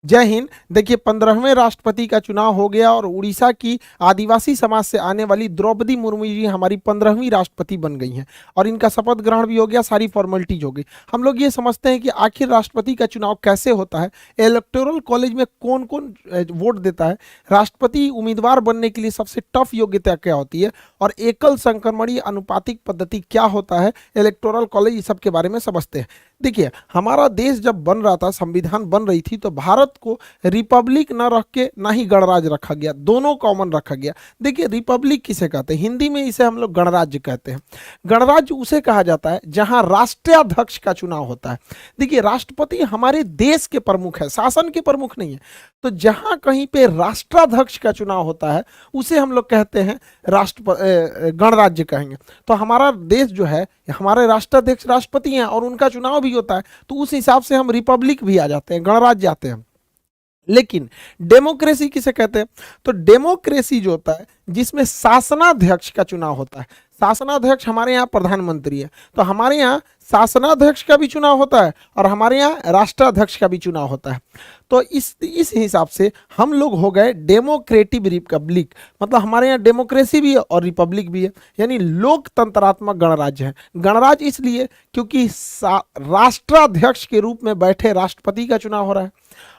जय हिंद। देखिए 15वें राष्ट्रपति का चुनाव हो गया और उड़ीसा की आदिवासी समाज से आने वाली द्रौपदी मुर्मू जी हमारी 15वीं राष्ट्रपति बन गई हैं और इनका शपथ ग्रहण भी हो गया, सारी फॉर्मेलिटीज हो गई। हम लोग ये समझते हैं कि आखिर राष्ट्रपति का चुनाव कैसे होता है, इलेक्टोरल कॉलेज में कौन कौन वोट देता है, राष्ट्रपति उम्मीदवार बनने के लिए सबसे टफ योग्यता क्या होती है और एकल संक्रमणीय अनुपातिक पद्धति क्या होता है, इलेक्टोरल कॉलेज, इस सब के बारे में समझते हैं। देखिए हमारा देश जब बन रहा था, संविधान बन रही थी, तो भारत को रिपब्लिक न रख के ना ही गणराज्य रखा गया, दोनों कॉमन रखा गया। देखिए रिपब्लिक किसे कहते हैं, हिंदी में इसे हम लोग गणराज्य कहते हैं। गणराज्य उसे कहा जाता है जहां राष्ट्राध्यक्ष का चुनाव होता है। देखिए राष्ट्रपति हमारे देश के प्रमुख है, शासन के प्रमुख नहीं है। तो जहां कहीं पे राष्ट्राध्यक्ष का चुनाव होता है उसे हम लोग कहते हैं गणराज्य कहेंगे। तो हमारा देश जो है, हमारे राष्ट्राध्यक्ष राष्ट्रपति हैं और उनका चुनाव भी होता है, तो उस हिसाब से हम रिपब्लिक भी आ जाते हैं, गणराज्य आते हैं। लेकिन डेमोक्रेसी किसे कहते हैं, तो डेमोक्रेसी जो होता है जिसमें शासनाध्यक्ष का चुनाव होता है। शासनाध्यक्ष हमारे यहाँ प्रधानमंत्री है, तो हमारे यहाँ शासनाध्यक्ष का भी चुनाव होता है और हमारे यहाँ राष्ट्राध्यक्ष का भी चुनाव होता है। तो इस हिसाब से हम लोग हो गए डेमोक्रेटिक रिपब्लिक, मतलब हमारे यहाँ डेमोक्रेसी भी है और रिपब्लिक भी है, यानी लोकतंत्रात्मक गणराज्य है। गणराज्य इसलिए क्योंकि राष्ट्राध्यक्ष के रूप में बैठे राष्ट्रपति का चुनाव हो रहा है,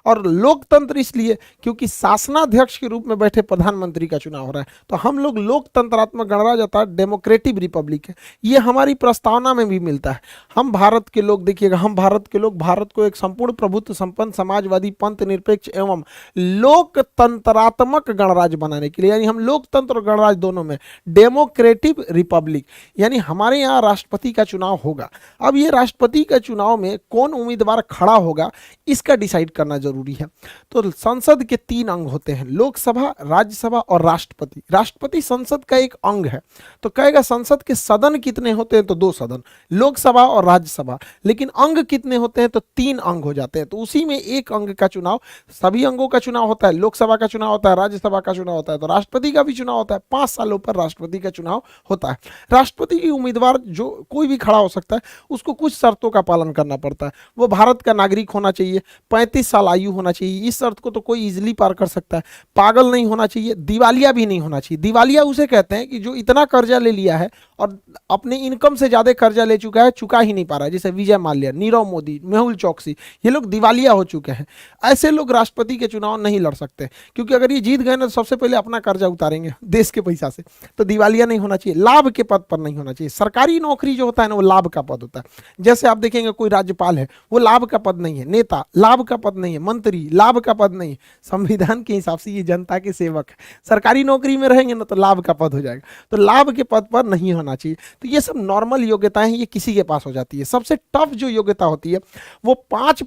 और लोकतंत्र इसलिए क्योंकि शासनाध्यक्ष के रूप में बैठे प्रधानमंत्री का चुनाव हो रहा है। तो हम लोग लोकतंत्रात्मक गणराज्य होता है, डेमोक्रेटिक रिपब्लिक है। ये हमारी प्रस्तावना में भी मिलता है। हम भारत के लोग, देखिएगा, हम भारत के लोग भारत को एक संपूर्ण प्रभुत्व संपन्न समाजवादी पंथ निरपेक्ष एवं लोकतंत्रात्मक गणराज्य बनाने के लिए, यानी हम लोकतंत्र और गणराज्य दोनों में, डेमोक्रेटिक रिपब्लिक, यानी हमारे यहाँ राष्ट्रपति का चुनाव होगा। अब ये राष्ट्रपति का चुनाव में कौन उम्मीदवार खड़ा होगा इसका डिसाइड करना जरूरी है। तो संसद के 3 अंग होते हैं, लोकसभा, राज्यसभा और राष्ट्रपति। राष्ट्रपति संसद का एक अंग है। तो कहेगा संसद के सदन कितने होते हैं, तो 2 सदन, लोकसभा और राज्यसभा। लेकिन अंग कितने होते हैं, तो 3 अंग हो जाते हैं। तो उसी में एक अंग का चुनाव, सभी अंगों का चुनाव होता है, लोकसभा का चुनाव होता है, राज्यसभा का चुनाव होता है, तो राष्ट्रपति का भी चुनाव होता है। 5 सालों पर राष्ट्रपति का चुनाव होता है। राष्ट्रपति की उम्मीदवार जो कोई भी खड़ा हो सकता है, उसको कुछ शर्तों का पालन करना पड़ता है। वो भारत का नागरिक होना चाहिए, 35 साल आयु होना चाहिए, इस शर्त को तो कोई इजीली पार कर सकता है। पागल नहीं होना चाहिए, दिवालिया भी नहीं होना चाहिए। दिवालिया उसे कहते हैं कि जो इतना कर्जा ले लिया है और अपने इनकम से ज्यादा कर्जा ले चुका है, चुका ही नहीं पा रहा है, जैसे विजय माल्या, नीरव मोदी, मेहुल चौकसी, ये लोग दिवालिया हो चुके हैं। ऐसे लोग राष्ट्रपति के चुनाव नहीं लड़ सकते, क्योंकि अगर ये जीत गए ना तो सबसे पहले अपना कर्जा उतारेंगे देश के पैसा से। तो दिवालिया नहीं होना चाहिए, लाभ के पद पर नहीं होना चाहिए। सरकारी नौकरी जो होता है ना, वो लाभ का पद होता है। जैसे आप देखेंगे कोई राज्यपाल है, वो लाभ का पद नहीं है, नेता लाभ का पद नहीं है, मंत्री लाभ का पद नहीं है। संविधान के हिसाब से ये जनता के सेवक है। सरकारी नौकरी में रहेंगे ना तो लाभ का पद हो जाएगा, तो लाभ के पद पर नहीं होना चाहिए। तो ये सब नॉर्मल योग्यताएं हैं, ये किसी के पास हो जाती है। सबसे टफ जो योग्यता होती है वो 50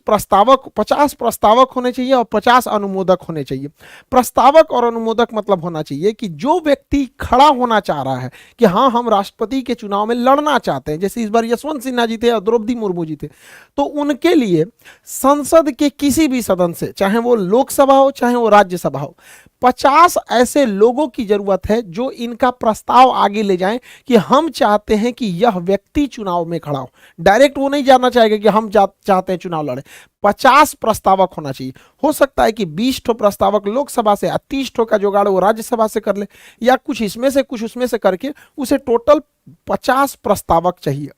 प्रस्तावक होने चाहिए और 50 अनुमोदक होने चाहिए। प्रस्तावक और अनुमोदक मतलब होना चाहिए कि जो व्यक्ति खड़ा होना चाह रहा है कि हाँ हम राष्ट्रपति के चुनाव में लड़ना चाहते हैं, जैसे इस बार यशवंत सिन्हा जी थे और द्रौपदी मुर्मू जी थे, तो उनके लिए संसद के किसी भी सदन से, चाहे वो लोकसभा हो चाहे वो राज्यसभा हो, 50 ऐसे लोगों की जरूरत है जो इनका प्रस्ताव आगे ले जाएं कि हम चाहते हैं कि यह व्यक्ति चुनाव में खड़ा हो। डायरेक्ट वो नहीं जानना चाहेगा कि हम चाहते हैं चुनाव लड़े। 50 प्रस्तावक होना चाहिए। हो सकता है कि 20 ठो प्रस्तावक लोकसभा से, 30 ठो का जुगाड़ वो राज्यसभा से कर ले, या कुछ इसमें से कुछ उसमें से करके उसे टोटल 50 प्रस्तावक चाहिए।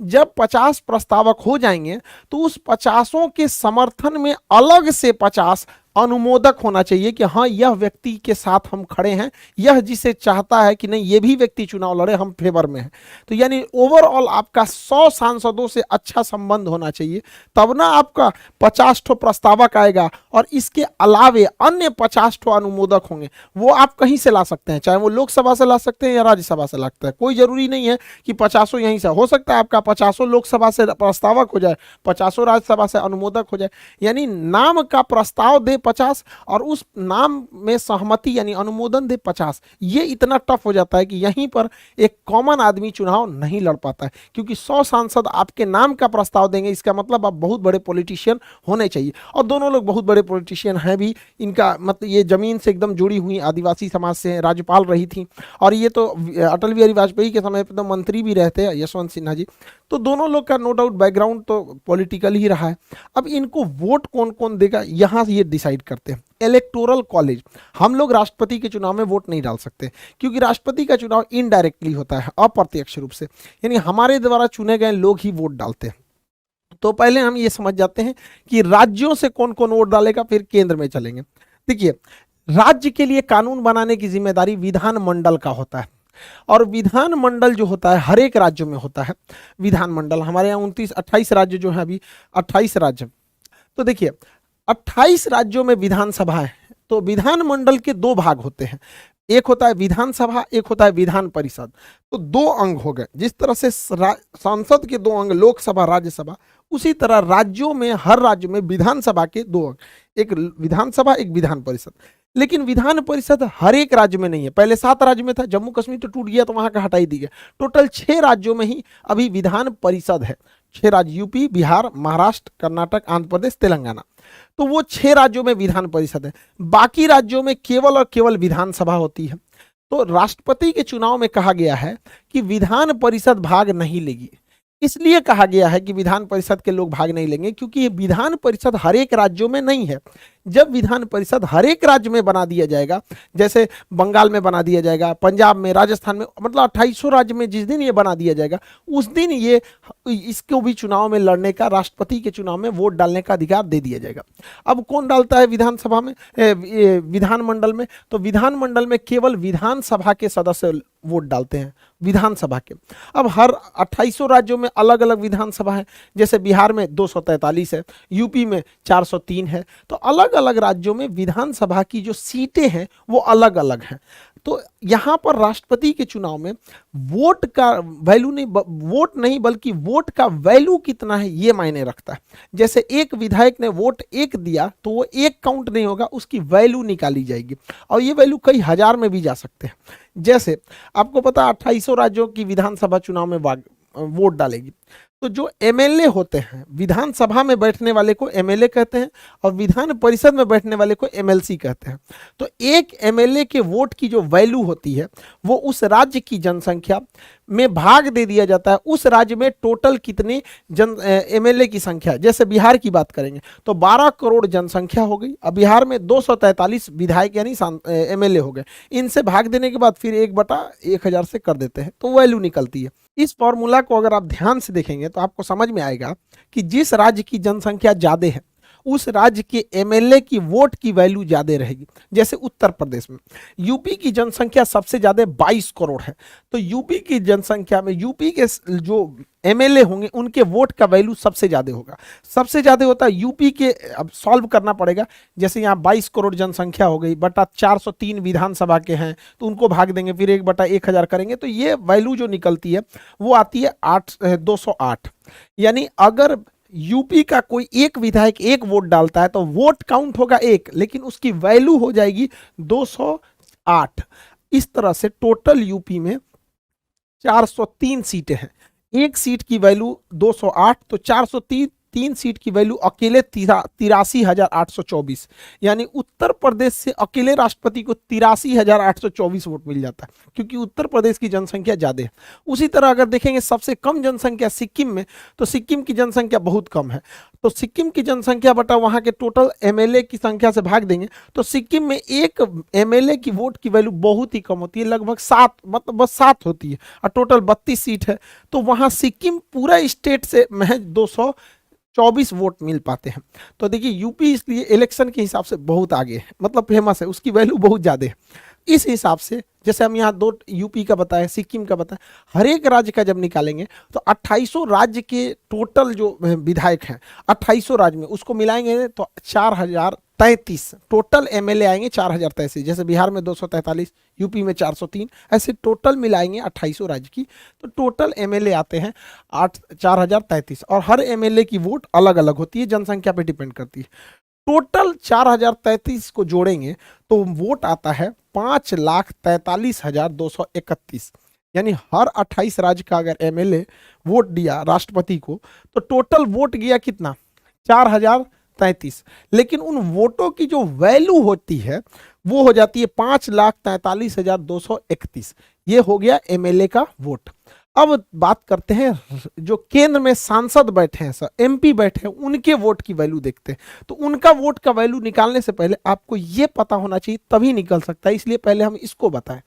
जब 50 प्रस्तावक हो जाएंगे तो उस 50 के समर्थन में अलग से 50 अनुमोदक होना चाहिए कि हाँ यह व्यक्ति के साथ हम खड़े हैं, यह जिसे चाहता है कि नहीं ये भी व्यक्ति चुनाव लड़े, हम फेवर में हैं। तो यानी ओवरऑल आपका 100 सांसदों से अच्छा संबंध होना चाहिए, तब ना आपका 50 ठो प्रस्तावक आएगा और इसके अलावे अन्य 50 ठो अनुमोदक होंगे। वो आप कहीं से ला सकते हैं, चाहे वो लोकसभा से ला सकते हैं या राज्यसभा से ला सकते हैं। कोई जरूरी नहीं है कि 50 यहीं से, हो सकता है आपका 50 लोकसभा से प्रस्तावक हो जाए, 50 राज्यसभा से अनुमोदक हो जाए। यानी नाम का प्रस्ताव दे 50 और उस नाम में सहमति यानी अनुमोदन दे 50। ये इतना टफ हो जाता है कि यहीं पर एक कॉमन आदमी चुनाव नहीं लड़ पाता है, क्योंकि 100 सांसद आपके नाम का प्रस्ताव देंगे, इसका मतलब आप बहुत बड़े पॉलिटिशियन होने चाहिए। और दोनों लोग बहुत बड़े पॉलिटिशियन हैं भी। इनका मतलब ये जमीन से एकदम जुड़ी हुई आदिवासी समाज से राज्यपाल रही थी, और ये तो अटल बिहारी वाजपेयी के समय पे तो मंत्री भी रहते हैं यशवंत सिन्हा जी। तो दोनों लोग का नो डाउट बैकग्राउंड तो पॉलिटिकल ही रहा है। अब इनको वोट कौन कौन देगा यहाँ ये डिसाइड करते हैं इलेक्टोरल कॉलेज। हम लोग राष्ट्रपति के चुनाव में वोट नहीं डाल सकते क्योंकि राष्ट्रपति का चुनाव इनडायरेक्टली होता है, अप्रत्यक्ष रूप से, यानी हमारे द्वारा चुने गए लोग ही वोट डालते हैं। तो पहले हम ये समझ जाते हैं कि राज्यों से कौन कौन वोट डालेगा, फिर केंद्र में चलेंगे। देखिए, राज्य के लिए कानून बनाने की जिम्मेदारी विधानमंडल का होता है, और विधानमंडल जो होता है हर एक राज्य में होता है विधानमंडल। हमारे यहाँ 28 राज्य जो है, अभी 28 राज्य। तो देखिए 28 राज्यों में विधानसभा है, तो विधानमंडल के दो भाग होते हैं, एक होता है विधानसभा, एक होता है विधान परिषद। तो दो अंग हो गए। जिस तरह से संसद के दो अंग लोकसभा राज्यसभा, उसी तरह राज्यों में हर राज्य में विधानसभा के दो अंग, एक विधानसभा एक विधान परिषद। लेकिन विधान परिषद हर एक राज्य में नहीं है। पहले 7 राज्य में था, जम्मू कश्मीर तो टूट गया तो वहां का हटा ही दिया। टोटल 6 राज्यों में ही अभी विधान परिषद है। 6 राज्य, यूपी, बिहार, महाराष्ट्र, कर्नाटक, आंध्र प्रदेश, तेलंगाना। तो वो 6 राज्यों में विधान परिषद है। बाकी राज्यों में केवल और केवल विधानसभा होती है। तो राष्ट्रपति के चुनाव में कहा गया है कि विधान परिषद भाग नहीं लेगी। इसलिए कहा गया है कि विधान परिषद के लोग भाग नहीं लेंगे क्योंकि ये विधान परिषद हर एक राज्यों में नहीं है। जब विधान परिषद हर एक राज्य में बना दिया जाएगा, जैसे बंगाल में बना दिया जाएगा, पंजाब में, राजस्थान में, मतलब 2800 राज्य में जिस दिन ये बना दिया जाएगा उस दिन ये इसको भी चुनाव में लड़ने का, राष्ट्रपति के चुनाव में वोट डालने का अधिकार दे दिया जाएगा। अब कौन डालता है विधानसभा में, विधानमंडल में? तो विधानमंडल में केवल विधानसभा के सदस्य वोट डालते हैं, विधानसभा के। अब हर 2800 राज्यों में अलग अलग विधानसभा है। जैसे बिहार में 243 है, यूपी में 403 है। तो अलग अलग राज्यों में विधानसभा की जो सीटें हैं वो अलग अलग हैं। तो यहाँ पर राष्ट्रपति के चुनाव में वोट का वैल्यू नहीं, वोट नहीं बल्कि वोट का वैल्यू कितना है ये मायने रखता है। जैसे एक विधायक ने वोट 1 दिया तो वो 1 काउंट नहीं होगा, उसकी वैल्यू निकाली जाएगी, और ये वैल्यू कई हजार में भी जा सकते हैं। जैसे आपको पता है 2800 राज्यों की विधानसभा चुनाव में वोट डालेगी, तो जो एमएलए होते हैं, विधानसभा में बैठने वाले को एमएलए कहते हैं और विधान परिषद में बैठने वाले को एमएलसी कहते हैं। तो एक एमएलए के वोट की जो वैल्यू होती है वो उस राज्य की जनसंख्या में भाग दे दिया जाता है। उस राज्य में टोटल कितने एमएलए की संख्या, जैसे बिहार की बात करेंगे तो 12 करोड़ जनसंख्या हो गई। अब बिहार में 243 विधायक यानी एमएलए हो गए। इनसे भाग देने के बाद फिर 1/1000 से कर देते हैं, तो वैल्यू निकलती है। इस फॉर्मूला को अगर आप ध्यान से देखेंगे तो आपको समझ में आएगा कि जिस राज्य की जनसंख्या ज्यादा है उस राज्य के एमएलए की वोट की वैल्यू ज्यादा रहेगी। जैसे उत्तर प्रदेश में यूपी की जनसंख्या सबसे ज्यादा 22 करोड़ है, तो यूपी की जनसंख्या में यूपी के जो एमएलए होंगे उनके वोट का वैल्यू सबसे ज्यादा होगा। सबसे ज्यादा होता है यूपी के। अब सॉल्व करना पड़ेगा, जैसे यहाँ 22 करोड़ जनसंख्या हो गई, बटा 403 विधानसभा के हैं तो उनको भाग देंगे, फिर 1/1000 करेंगे, तो ये वैल्यू जो निकलती है वो आती है 208। यानी अगर यूपी का कोई एक विधायक 1 वोट डालता है तो वोट काउंट होगा 1, लेकिन उसकी वैल्यू हो जाएगी 208। इस तरह से टोटल यूपी में 403 सीटें हैं। एक सीट की वैल्यू 208, तो 403 सीट की वैल्यू अकेले 83,824, यानी उत्तर प्रदेश से अकेले राष्ट्रपति को 83,824 वोट मिल जाता है, क्योंकि उत्तर प्रदेश की जनसंख्या ज्यादा है। उसी तरह अगर देखेंगे सबसे कम जनसंख्या सिक्किम में, तो सिक्किम की जनसंख्या बहुत कम है, तो सिक्किम की जनसंख्या बटा वहां के टोटल एमएलए की संख्या से भाग देंगे तो सिक्किम में एक एमएलए की वोट की वैल्यू बहुत ही कम होती है, लगभग 7, मतलब बस 7 होती है, और टोटल 32 सीट है। तो वहां सिक्किम पूरा स्टेट से महज 224 वोट मिल पाते हैं। तो देखिए यूपी इसलिए इलेक्शन के हिसाब से बहुत आगे है, मतलब फेमस है, उसकी वैल्यू बहुत ज़्यादा है। इस हिसाब से जैसे हम यहाँ 2 यूपी का बताया, सिक्किम का बताया, हर एक राज्य का जब निकालेंगे तो 2800 राज्य के टोटल जो विधायक हैं 2800 राज्य में, उसको मिलाएंगे तो 4033 टोटल एमएलए आएंगे, 4033। जैसे बिहार में 243, यूपी में 403, ऐसे टोटल मिलाएंगे 2800 राज्य की, तो टोटल एमएलए आते हैं 4033, और हर एमएलए की वोट अलग अलग होती है, जनसंख्या पे डिपेंड करती है। टोटल 4033 को जोड़ेंगे तो वोट आता है 5,43,231, यानी हर 28 राज्य का अगर एमएलए वोट दिया राष्ट्रपति को तो टोटल वोट गया कितना, 4033। लेकिन उन वोटों की जो वैल्यू होती है वो हो जाती है 5,43,231। ये हो गया एमएलए का वोट। अब बात करते हैं जो केंद्र में सांसद बैठे हैं, सर एमपी बैठे हैं, उनके वोट की वैल्यू देखते हैं। तो उनका वोट का वैल्यू निकालने से पहले आपको ये पता होना चाहिए, तभी निकल सकता है, इसलिए पहले हम इसको बताएं।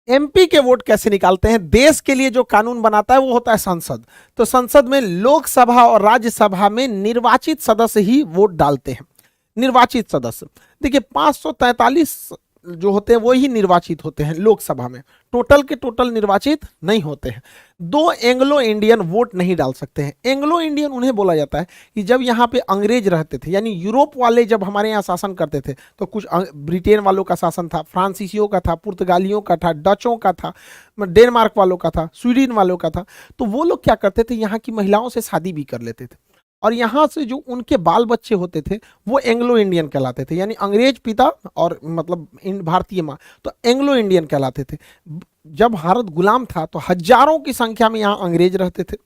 एमपी के वोट कैसे निकालते हैं? देश के लिए जो कानून बनाता है वो होता है संसद। तो संसद में लोकसभा और राज्यसभा में निर्वाचित सदस्य ही वोट डालते हैं। निर्वाचित सदस्य देखिए 543 जो होते हैं वो ही निर्वाचित होते हैं लोकसभा में, टोटल के टोटल निर्वाचित नहीं होते हैं। दो एंग्लो इंडियन वोट नहीं डाल सकते हैं। एंग्लो इंडियन उन्हें बोला जाता है कि जब यहाँ पे अंग्रेज रहते थे, यानी यूरोप वाले जब हमारे यहाँ शासन करते थे, तो कुछ ब्रिटेन वालों का शासन था, फ्रांसीसियों का था, पुर्तगालियों का था, डचों का था, डेनमार्क वालों का था, स्वीडन वालों का था। तो वो लोग क्या करते थे, यहाँ की महिलाओं से शादी भी कर लेते थे, और यहाँ से जो उनके बाल बच्चे होते थे वो एंग्लो इंडियन कहलाते थे, यानी अंग्रेज पिता और मतलब भारतीय माँ, तो एंग्लो इंडियन कहलाते थे। जब भारत गुलाम था तो हजारों की संख्या में यहाँ अंग्रेज रहते थे,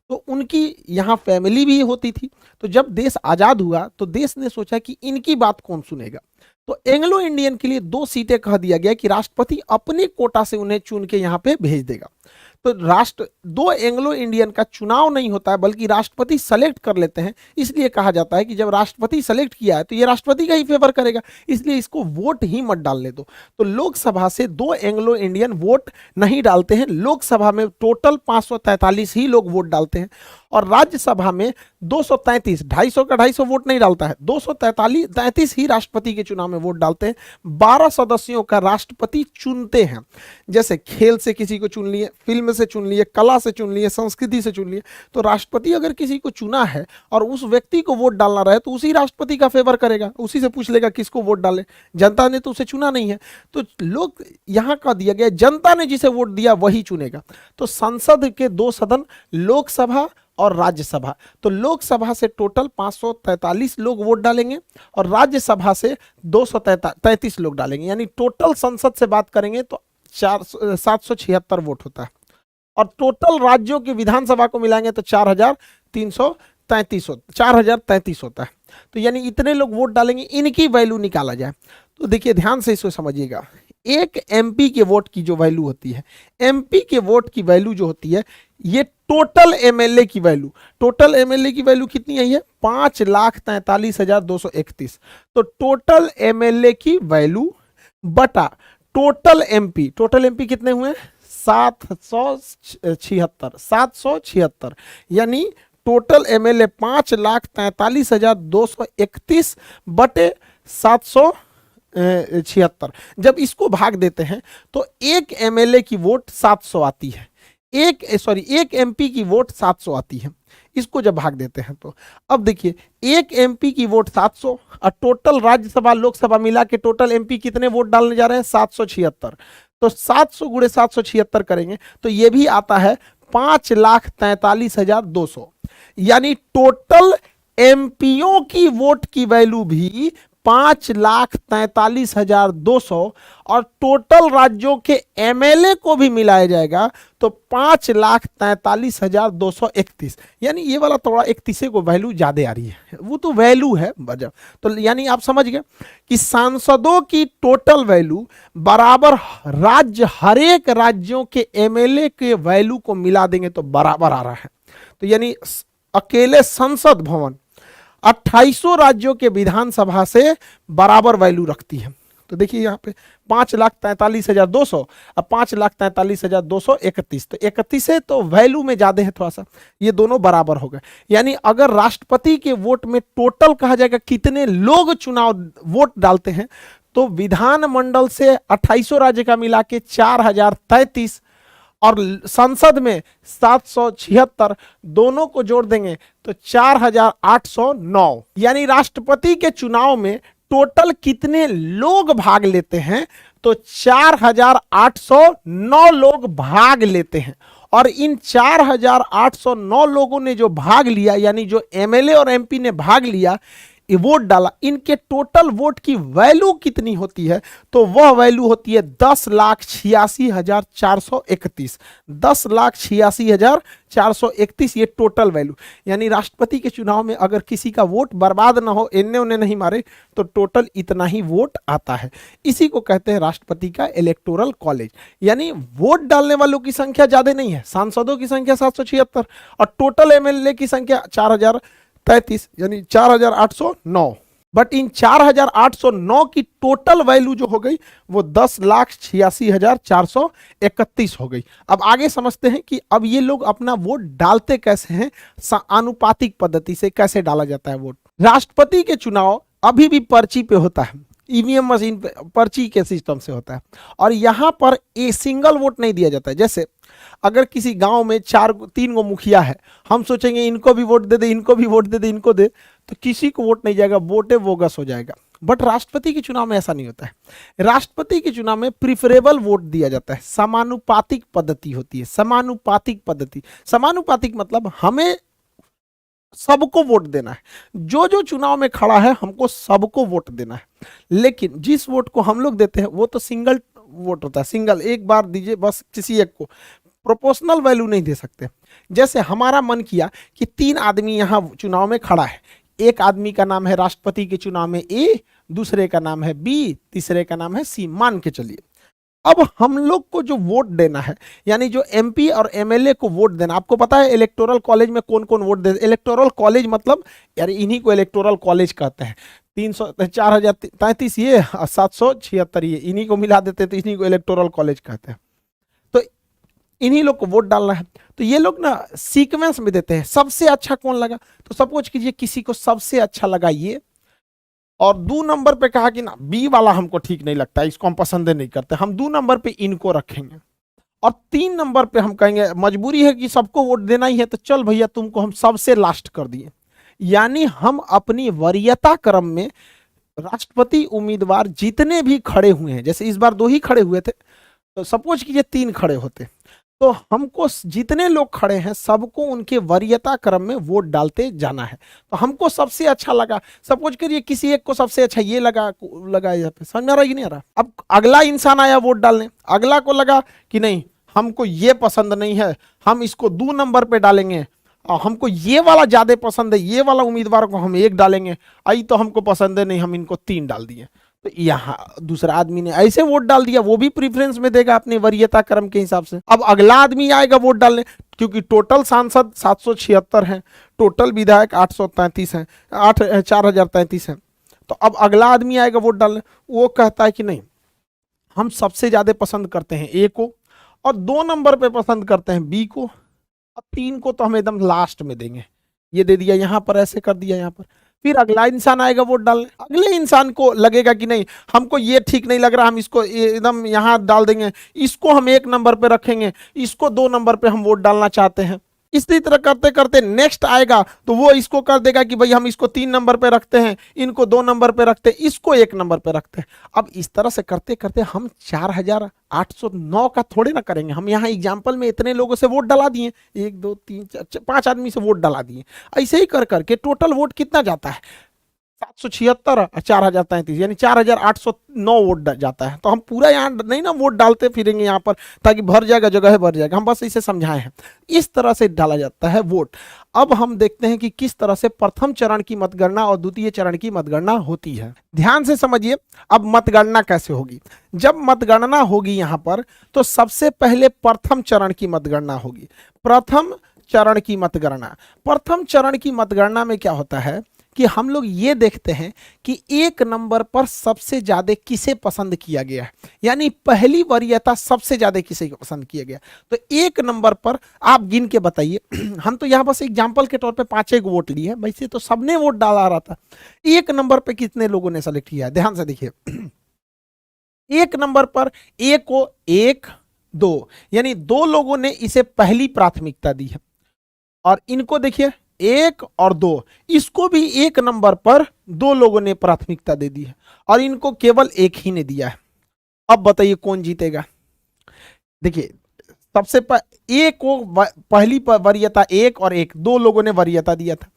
तो उनकी यहाँ फैमिली भी होती थी। तो जब देश आज़ाद हुआ तो देश ने सोचा कि इनकी बात कौन सुनेगा, तो एंग्लो इंडियन के लिए 2 सीटें कह दिया गया कि राष्ट्रपति अपने कोटा से उन्हें चुन के यहाँ पे भेज देगा। तो दो एंग्लो इंडियन का चुनाव नहीं होता है, बल्कि राष्ट्रपति सेलेक्ट कर लेते हैं। इसलिए कहा जाता है कि जब राष्ट्रपति सेलेक्ट किया है तो ये राष्ट्रपति का ही फेवर करेगा, इसलिए इसको वोट ही मत डालने दो। तो लोकसभा से 2 एंग्लो इंडियन वोट नहीं डालते हैं। लोकसभा में टोटल 543 ही लोग वोट डालते हैं, और राज्यसभा में 233, 250 का 250 वोट नहीं डालता है, 233 ही राष्ट्रपति के चुनाव में वोट डालते हैं। 12 सदस्यों का राष्ट्रपति चुनते हैं, जैसे खेल से किसी को चुन लिए, फिल्म से चुन लिए, कला से चुन लिए, संस्कृति से चुन लिए। तो राष्ट्रपति अगर किसी को चुना है और उस व्यक्ति को वोट डालना रहे तो उसी राष्ट्रपति का फेवर करेगा, उसी से पूछ लेगा किसको वोट डाले। जनता ने तो उसे चुना नहीं है, तो लोग यहाँ का दिया गया जनता ने जिसे वोट दिया वही चुनेगा। तो संसद के 2 सदन, लोकसभा और राज्यसभा। तो लोकसभा से टोटल 543 लोग वोट डालेंगे और राज्यसभा से 233 लोग डालेंगे, यानी टोटल संसद से बात करेंगे तो 776 वोट होता है, और टोटल राज्यों की विधानसभा को मिलाएंगे तो 4,33 होता है। तो यानी इतने लोग वोट डालेंगे, इनकी वैल्यू निकाला जाए। तो देखिए ध्यान से इसको समझिएगा, एक एमपी के वोट की जो वैल्यू होती है, एमपी के वोट की वैल्यू जो होती है, ये टोटल एमएलए की वैल्यू, टोटल एमएलए की वैल्यू कितनी आई है? 5,43,231। तो टोटल एमएलए की वैल्यू बटा टोटल एमपी, टोटल एमपी कितने हुए? 776, यानी टोटल एमएलए 5,43,231 बटे 776। जब इसको भाग देते हैं तो एक एमएलए की वोट 700 आती है, एक एमपी की वोट 700 आती है। इसको जब भाग देते हैं तो अब देखिए, एक एमपी की वोट 700 और टोटल राज्यसभा लोकसभा मिला के टोटल एमपी कितने वोट डालने जा रहे हैं? 776। तो 700 गुणे 776 करेंगे तो ये भी आता है 5,43,200, यानी टोटल एमपीओ की वोट की वैल्यू भी 5,43,200 और टोटल राज्यों के एमएलए को भी मिलाया जाएगा तो 5,43,231, यानी ये वाला थोड़ा 31 को वैल्यू ज्यादा आ रही है, वो तो वैल्यू है वजह। तो यानी आप समझ गए कि सांसदों की टोटल वैल्यू बराबर राज्य, हर एक राज्यों के एमएलए के वैल्यू को मिला देंगे तो बराबर आ रहा है। तो यानी अकेले संसद भवन 28 राज्यों के विधानसभा से बराबर वैल्यू रखती है। तो देखिए यहाँ पे 5,43,200 और 5,43,231, तो 31 है तो वैल्यू में ज्यादा है थोड़ा सा, ये दोनों बराबर हो गए। यानी अगर राष्ट्रपति के वोट में टोटल कहा जाएगा कितने लोग चुनाव वोट डालते हैं, तो विधानमंडल से 28 राज्य का मिला के 4,033 और संसद में 776, दोनों को जोड़ देंगे तो 4,809। यानी राष्ट्रपति के चुनाव में टोटल कितने लोग भाग लेते हैं? तो 4,809 लोग भाग लेते हैं, और इन 4,809 लोगों ने जो भाग लिया, यानी जो एमएलए और एमपी ने भाग लिया, वोट डाला, इनके टोटल वोट की वैल्यू कितनी होती है, तो वह वैल्यू होती है 10,86,431। 10,86,431 ये टोटल वैल्यू। यानी राष्ट्रपति के चुनाव में अगर किसी का वोट बर्बाद ना हो, इन्ने उन्हें नहीं मारे, तो टोटल इतना ही वोट आता है। इसी को कहते हैं राष्ट्रपति का इलेक्टोरल कॉलेज। यानी वोट डालने वालों की संख्या ज्यादा नहीं है, सांसदों की संख्या 776 और टोटल एमएलए की संख्या 4033 यानी 4809। बट इन 4809 की टोटल वैल्यू जो हो गई वो 10,86,431 हो गई। अब आगे समझते हैं कि अब ये लोग अपना वोट डालते कैसे हैं, आनुपातिक पद्धति से कैसे डाला जाता है वोट। राष्ट्रपति के चुनाव अभी भी पर्ची पे होता है, ईवीएम मशीन पे पर्ची के सिस्टम से होता है, और यहां पर ए सिंगल वोट नहीं दिया जाता है। जैसे अगर किसी गांव में 3 गो मुखिया है, हम सोचेंगे इनको भी वोट दे दे, इनको भी वोट दे दे, इनको दे, तो किसी को वोट नहीं जाएगा, वोटे बोगस हो जाएगा। बट राष्ट्रपति के चुनाव में ऐसा नहीं होता है। राष्ट्रपति के चुनाव में प्रिफरेबल वोट दिया जाता है, समानुपातिक पद्धति होती है। समानुपातिक पद्धति, समानुपातिक मतलब हमें सबको वोट देना है, जो जो चुनाव में खड़ा है हमको सबको वोट देना है। लेकिन जिस वोट को हम लोग देते हैं वो तो सिंगल वोट होता है, सिंगल, एक बार दीजिए बस किसी एक को, प्रोपोर्शनल वैल्यू नहीं दे सकते। जैसे हमारा मन किया कि 3 आदमी यहाँ चुनाव में खड़ा है, एक आदमी का नाम है राष्ट्रपति के चुनाव में ए, दूसरे का नाम है बी, तीसरे का नाम है सी, मान के चलिए। अब हम लोग को जो वोट देना है, यानी जो एमपी और एमएलए को वोट देना, आपको पता है इलेक्टोरल कॉलेज में कौन कौन वोट दे। इलेक्टोरल कॉलेज मतलब यार इन्हीं को इलेक्टोरल कॉलेज कहते हैं। 4033 ये 776 ये, इन्हीं को मिला देते हैं तो इन्हीं को इलेक्टोरल कॉलेज कहते हैं। तो इन्हीं लोग को वोट डालना है। तो ये लोग ना सीक्वेंस में देते हैं, सबसे अच्छा कौन लगा, तो सपोज कीजिए किसी को सबसे अच्छा लगा ये, और 2 नंबर पे कहा कि ना बी वाला हमको ठीक नहीं लगता, इसको हम पसंद नहीं करते, हम 2 नंबर पे इनको रखेंगे, और 3 नंबर पे हम कहेंगे मजबूरी है कि सबको वोट देना ही है, तो चल भैया तुमको हम सबसे लास्ट कर दिए। यानी हम अपनी वरीयता क्रम में राष्ट्रपति उम्मीदवार जितने भी खड़े हुए हैं, जैसे इस बार 2 ही खड़े हुए थे, तो सपोज कीजिए 3 खड़े होते, तो हमको जितने लोग खड़े हैं सबको उनके वरीयता क्रम में वोट डालते जाना है। तो हमको सबसे अच्छा लगा, सपोज करिए किसी एक को सबसे अच्छा ये लगा यहाँ पे, समझ में आ रहा है कि नहीं आ रहा। अब अगला इंसान आया वोट डालने, अगला को लगा कि नहीं हमको ये पसंद नहीं है, हम इसको 2 नंबर पे डालेंगे, और हमको ये वाला ज्यादा पसंद है, ये वाला उम्मीदवार को हम 1 डालेंगे, आई तो हमको पसंद है नहीं, हम इनको 3 डाल दिए। तो यहाँ दूसरा आदमी ने ऐसे वोट डाल दिया, वो भी प्रीफरेंस में देगा अपनी वरीयता क्रम के हिसाब से। अब अगला आदमी आएगा वोट डालने, क्योंकि टोटल सांसद 776 हैं, टोटल विधायक 833 हैं, 4033 हैं, तो अब अगला आदमी आएगा वोट डालने, वो कहता है कि नहीं हम सबसे ज्यादा पसंद करते हैं ए को, और 2 नंबर पे पसंद करते हैं बी को, और 3 को तो हम एकदम लास्ट में देंगे, ये दे दिया यहाँ पर, ऐसे कर दिया यहाँ पर। फिर अगला इंसान आएगा वोट डालने, अगले इंसान को लगेगा कि नहीं हमको ये ठीक नहीं लग रहा, हम इसको एकदम यहाँ डाल देंगे, इसको हम 1 नंबर पे रखेंगे, इसको 2 नंबर पे हम वोट डालना चाहते हैं। इसी तरह करते करते नेक्स्ट आएगा तो वो इसको कर देगा कि भाई हम इसको 3 नंबर पे रखते हैं, इनको 2 नंबर पे रखते हैं, इसको 1 नंबर पे रखते हैं। अब इस तरह से करते करते हम 4809 का थोड़े ना करेंगे, हम यहाँ एग्जाम्पल में इतने लोगों से वोट डला दिए, 1 2 3 4 5 आदमी से वोट डला दिए। ऐसे ही कर करके टोटल वोट कितना जाता है, 776 और 4033 यानी 4809 वोट जाता है। तो हम पूरा यहाँ नहीं ना वोट डालते फिरेंगे यहाँ पर ताकि भर जाएगा, जगह भर जाएगा, हम बस इसे समझाए हैं। इस तरह से डाला जाता है वोट। अब हम देखते हैं कि किस तरह से प्रथम चरण की मतगणना और द्वितीय चरण की मतगणना होती है। ध्यान से समझिए, अब मतगणना कैसे होगी। जब मतगणना होगी यहाँ पर तो सबसे पहले प्रथम चरण की मतगणना होगी। प्रथम चरण की मतगणना, प्रथम चरण की मतगणना में क्या होता है कि हम लोग ये देखते हैं कि 1 नंबर पर सबसे ज्यादा किसे पसंद किया गया है, यानी पहली वरीयता सबसे ज्यादा किसे पसंद किया गया। तो 1 नंबर पर आप गिन के बताइए, हम तो यहाँ बस एग्जांपल के तौर पे 5 वोट लिए हैं, वैसे तो सबने वोट डाला रहा था। 1 नंबर पे कितने लोगों ने सेलेक्ट किया है, ध्यान से देखिए। 1 नंबर पर ए को 1 2 यानी 2 लोगों ने इसे पहली प्राथमिकता दी है, और इनको देखिए 1 और 2, इसको भी 1 नंबर पर 2 लोगों ने प्राथमिकता दे दी है, और इनको केवल 1 ही ने दिया है। अब बताइए कौन जीतेगा। देखिए सबसे ए को पहली वरीयता 1 और 1 2 लोगों ने वरीयता दिया था,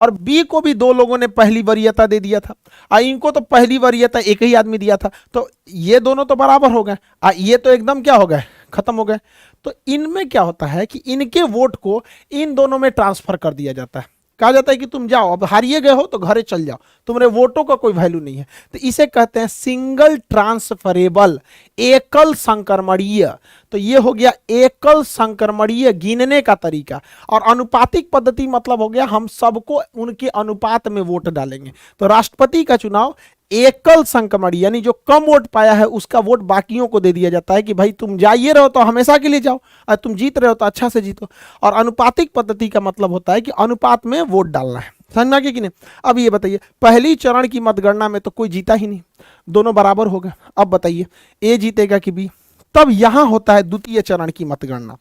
और बी को भी दो लोगों ने पहली वरीयता दे दिया था, इनको तो पहली वरीयता एक ही आदमी दिया था, तो ये दोनों तो बराबर हो गए, ये तो एकदम क्या हो गए, खत्म हो गए। तो इनमें क्या होता है कि इनके वोट को इन दोनों में ट्रांसफर कर दिया जाता है, कहा जाता है कि तुम जाओ, अब हारिए गए हो तो घरे चल जाओ, तुम्हारे वोटों का कोई वैल्यू नहीं है। तो इसे कहते हैं सिंगल ट्रांसफरेबल, एकल संक्रमणीय। तो ये हो गया एकल संक्रमणीय गिनने का तरीका। और अनुपातिक पद्धति मतलब हो गया हम सबको उनके अनुपात में वोट डालेंगे। तो राष्ट्रपति का चुनाव एकल संक्रमण, यानी जो कम वोट पाया है उसका वोट बाकियों को दे दिया जाता है कि भाई तुम जाइए रहो तो हमेशा के लिए जाओ, और तुम जीत रहे हो तो अच्छा से जीतो। और अनुपातिक पद्धति का मतलब होता है कि अनुपात में वोट डालना है, समझ में आ गया कि नहीं। अब ये बताइए, पहली चरण की मतगणना में तो कोई जीता ही नहीं, दोनों बराबर हो गए। अब बताइए ए जीतेगा कि बी। तब यहां होता है द्वितीय चरण की मतगणना।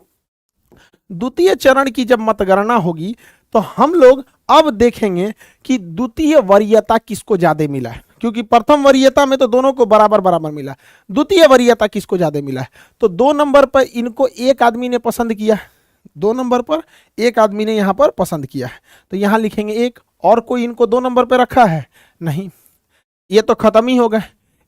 द्वितीय चरण की जब मतगणना होगी तो हम लोग अब देखेंगे कि द्वितीय वरीयता किसको ज्यादा मिला है, क्योंकि प्रथम वरीयता में तो दोनों को बराबर बराबर मिला, द्वितीय वरीयता किसको ज्यादा मिला है। तो 2 नंबर पर इनको एक आदमी ने पसंद किया है, 2 नंबर पर एक आदमी ने यहां पर पसंद किया है, तो यहां लिखेंगे एक। और कोई इनको 2 नंबर पर रखा है नहीं, ये तो खत्म ही हो गए।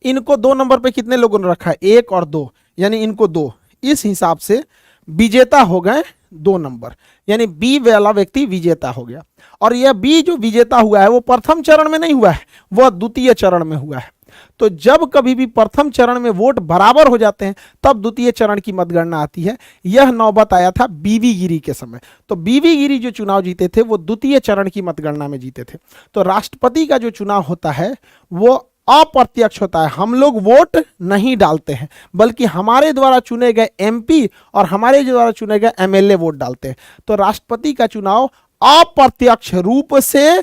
इनको 2 नंबर पर कितने लोगों ने रखा है, 1 और 2, यानी इनको 2। इस हिसाब से विजेता हो गए 2 नंबर, यानी बी वाला व्यक्ति विजेता हो गया। और यह बी जो विजेता हुआ है वो प्रथम चरण में नहीं हुआ है, वह द्वितीय चरण में हुआ है। तो जब कभी भी प्रथम चरण में वोट बराबर हो जाते हैं तब द्वितीय चरण की मतगणना आती है। यह नौबत आया था बीवी गिरी के समय। तो बीवी गिरी जो चुनाव जीते थे वो द्वितीय चरण की मतगणना में जीते थे। तो राष्ट्रपति का जो चुनाव होता है वो अप्रत्यक्ष होता है, हम लोग वोट नहीं डालते हैं, बल्कि हमारे द्वारा चुने गए एमपी और हमारे द्वारा चुने गए एमएलए वोट डालते हैं। तो राष्ट्रपति का चुनाव अप्रत्यक्ष रूप से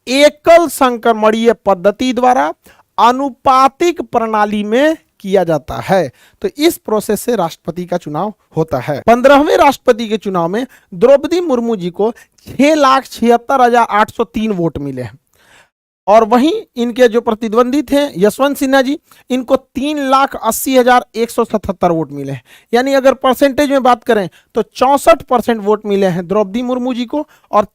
एकल संक्रमणीय पद्धति द्वारा अनुपातिक प्रणाली में किया जाता है। तो इस प्रोसेस से राष्ट्रपति का चुनाव होता है। 15वें राष्ट्रपति के चुनाव में द्रौपदी मुर्मू जी को 6,76,803 वोट मिले हैं। और वहीं इनके जो प्रतिद्वंदी थे यशवंत सिन्हा जी, इनको 3,80,177 वोट मिले हैं। यानी अगर परसेंटेज में बात करें तो 64% वोट मिले हैं द्रौपदी मुर्मू जी को और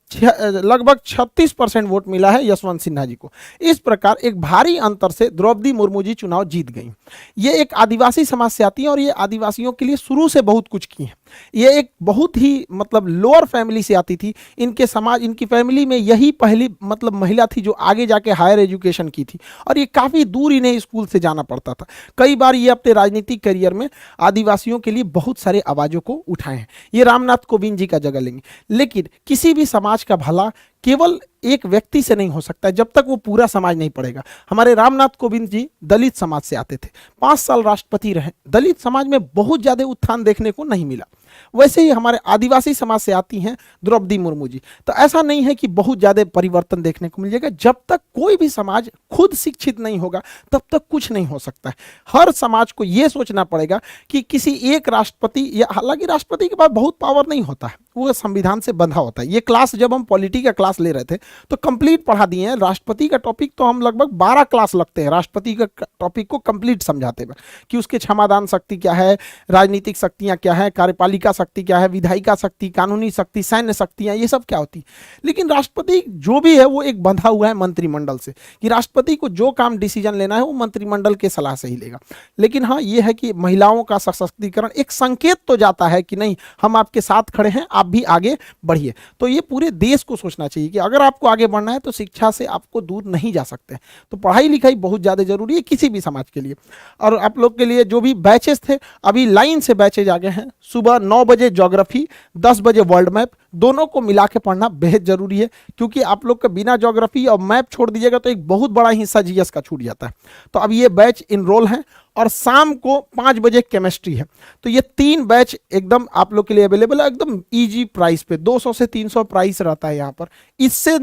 लगभग 36% वोट मिला है यशवंत सिन्हा जी को। इस प्रकार एक भारी अंतर से द्रौपदी मुर्मू जी चुनाव जीत गई। ये एक आदिवासी समाज से आती है और ये आदिवासियों के लिए शुरू से बहुत कुछ की है। ये एक बहुत ही मतलब लोअर फैमिली से आती थी। इनके समाज, इनकी फैमिली में यही पहली मतलब महिला थी जो आगे जाके हायर एजुकेशन की थी, और ये काफ़ी दूर इन्हें स्कूल से जाना पड़ता था। कई बार ये अपने राजनीतिक करियर में आदिवासियों के लिए बहुत सारे आवाज़ों को उठाए हैं। ये रामनाथ कोविंद जी का जगह लेंगे। लेकिन किसी भी समाज का भला केवल एक व्यक्ति से नहीं हो सकता है जब तक वो पूरा समाज नहीं पढ़ेगा। हमारे रामनाथ कोविंद जी दलित समाज से आते थे, 5 साल राष्ट्रपति रहे, दलित समाज में बहुत ज़्यादा उत्थान देखने को नहीं मिला। वैसे ही हमारे आदिवासी समाज से आती हैं द्रौपदी मुर्मू जी। तो ऐसा नहीं है कि बहुत ज़्यादा परिवर्तन देखने को मिलेगा। जब तक कोई भी समाज खुद शिक्षित नहीं होगा तब तक कुछ नहीं हो सकता है। हर समाज को यह सोचना पड़ेगा कि किसी एक राष्ट्रपति, या हालांकि राष्ट्रपति के पास बहुत पावर नहीं होता है, वो संविधान से बंधा होता है। ये क्लास जब हम पॉलिटी का क्लास ले रहे थे तो कंप्लीट पढ़ा दिए हैं। राष्ट्रपति का टॉपिक तो हम लगभग 12 क्लास लगते हैं राष्ट्रपति का टॉपिक को कंप्लीट समझाते हुए, कि उसके क्षमादान शक्ति क्या है, राजनीतिक शक्तियां क्या है, कार्यपालिका शक्ति क्या है, विधायिका शक्ति, कानूनी शक्ति, सैन्य शक्तियां, ये सब क्या होती। लेकिन राष्ट्रपति जो भी है वो एक बंधा हुआ है मंत्रिमंडल से, कि राष्ट्रपति को जो काम डिसीजन लेना है वो मंत्रिमंडल के सलाह से ही लेगा। लेकिन हाँ, ये है कि महिलाओं का सशक्तिकरण एक संकेत तो जाता है कि नहीं, हम आपके साथ खड़े हैं, आप भी आगे बढ़िए। तो ये पूरे देश को सोचना चाहिए कि अगर आपको आगे बढ़ना है तो शिक्षा से आपको दूर नहीं जा सकते। तो पढ़ाई लिखाई बहुत ज़्यादा जरूरी है किसी भी समाज के लिए। और आप लोग के लिए जो भी बैचेस थे, अभी लाइन से बैचेज आ गए हैं। सुबह 9 बजे ज्योग्राफी, 10 बजे वर्ल्ड मैप, दोनों को मिला के पढ़ना बेहद जरूरी है, क्योंकि आप लोग का बिना ज्योग्राफी और मैप छोड़ दीजिएगा तो एक बहुत बड़ा हिस्सा जीएस का छूट जाता है। तो अब ये बैच इनरोल हैं। और शाम को 5 बजे केमिस्ट्री है। तो ये 3 बैच एकदम आप लोग के लिए अवेलेबल है, एकदम इजी प्राइस पे। 200 से 300 प्राइस रहता है यहाँ पर। इससे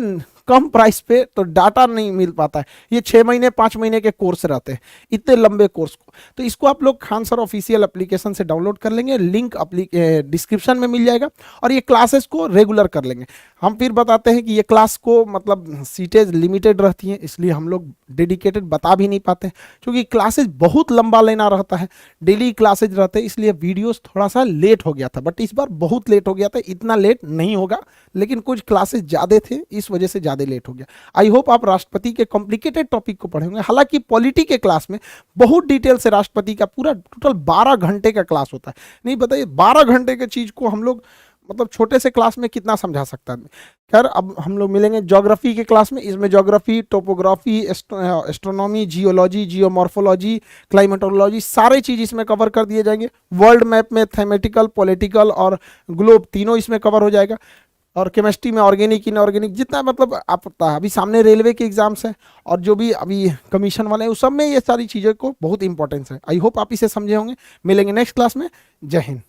कम प्राइस पे तो डाटा नहीं मिल पाता है। ये 6 महीने 5 महीने के कोर्स रहते हैं, इतने लंबे कोर्स को। तो इसको आप लोग खान सर ऑफिशियल एप्लीकेशन से डाउनलोड कर लेंगे, लिंक डिस्क्रिप्शन में मिल जाएगा। और ये क्लासेस को रेगुलर कर लेंगे। हम फिर बताते हैं कि ये क्लास को मतलब सीटेज लिमिटेड रहती हैं, इसलिए हम लोग डेडिकेटेड बता भी नहीं पाते, क्योंकि क्लासेज बहुत लंबा लेना रहता है, डेली क्लासेज रहते हैं, इसलिए वीडियोस थोड़ा सा लेट हो गया था। बट इस बार बहुत लेट हो गया था, इतना लेट नहीं होगा, लेकिन कुछ क्लासेज ज़्यादा थे, इस वजह से ज़्यादा ज़्यादा लेट हो गया। आई होप आप राष्ट्रपति के कॉम्प्लिकेटेड टॉपिक को पढ़े होंगे। हालांकि पॉलिटी के क्लास में बहुत डिटेल से राष्ट्रपति का पूरा टोटल 12 घंटे का क्लास होता है। नहीं बताइए 12 घंटे के चीज़ को हम लोग मतलब छोटे से क्लास में कितना समझा सकता है। खैर अब हम लोग मिलेंगे ज्योग्राफी के क्लास में। इसमें geography, topography, astronomy, geology, geomorphology, climatology सारे चीज़ इसमें कवर कर दिए जाएंगे। वर्ल्ड मैप में थेमेटिकल, पॉलिटिकल और ग्लोब तीनों इसमें कवर हो जाएगा। और केमिस्ट्री में ऑर्गेनिक, इनऑर्गेनिक जितना मतलब आप पता है, अभी सामने रेलवे के एग्जाम्स हैं और जो भी अभी कमीशन वाले हैं उस सब में ये सारी चीज़ों को बहुत इंपॉर्टेंस है। आई होप आप इसे समझे होंगे। मिलेंगे नेक्स्ट क्लास में। जय हिंद।